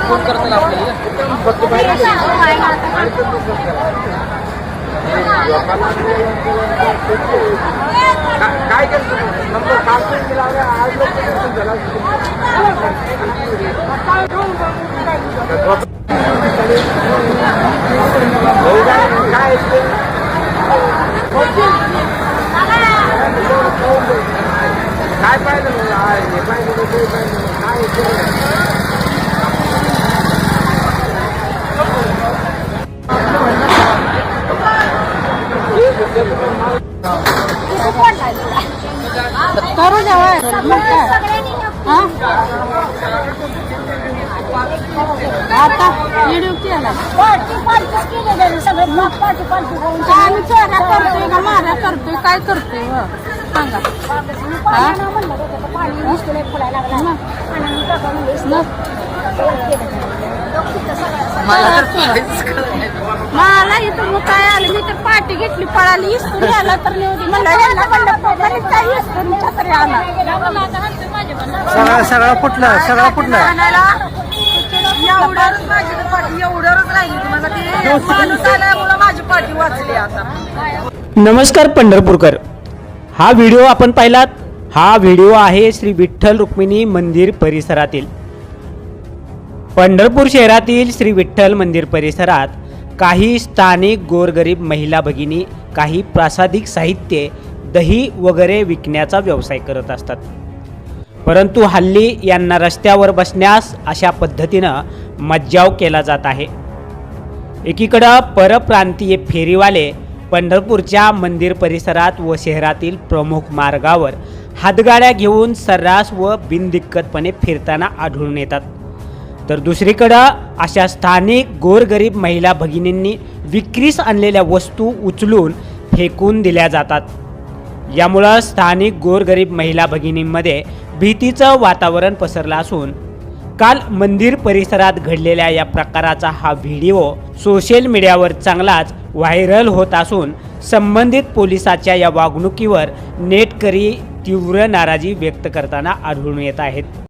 Phone करताना काय करतो नंबर काढून दिला आज लोक काय पाहिजे हे पाहिजे काय करू द्या आता व्हिडिओ केला आम्ही चोऱ्या करतोय का माऱ्या करतोय काय करतोय सांगा मला इथं मग काय आलं मी तर पाठी घेतली पळाली इस्तून आला तर म्हणलं काय इस्तून तरी आला सगळा फुटला एवढंच राहिली मला ते माणूस आल्यामुळे माझी पाठी वाचली आता. नमस्कार पंढरपूरकर, हा व्हिडिओ आपण पाहिलात. हा व्हिडिओ आहे श्री विठ्ठल रुक्मिणी मंदिर परिसरातील. पंढरपूर शहरातील श्री विठ्ठल मंदिर परिसरात काही स्थानिक गोरगरीब महिला भगिनी काही प्रासादिक साहित्य, दही वगैरे विकण्याचा व्यवसाय करत असतात. परंतु हल्ली यांना रस्त्यावर बसण्यास अशा पद्धतीनं मज्जाव केला जात आहे. एकीकडं परप्रांतीय फेरीवाले पंढरपूरच्या मंदिर परिसरात व शहरातील प्रमुख मार्गावर हातगाड्या घेऊन सर्रास व बिनदिक्कतपणे फिरताना आढळून येतात. तर दुसरीकडं अशा स्थानिक गोरगरीब महिला भगिनींनी विक्रीस आणलेल्या वस्तू उचलून फेकून दिल्या जातात. यामुळं स्थानिक गोरगरीब महिला भगिनींमध्ये भीतीचं वातावरण पसरलं असून काल मंदिर परिसरात घडलेल्या या प्रकाराचा हा व्हिडिओ सोशल मीडियावर चांगलाच व्हायरल होत असून संबंधित पोलिसाच्या या वागणुकीवर नेटकरी तीव्र नाराजी व्यक्त करताना आढळून येत आहेत.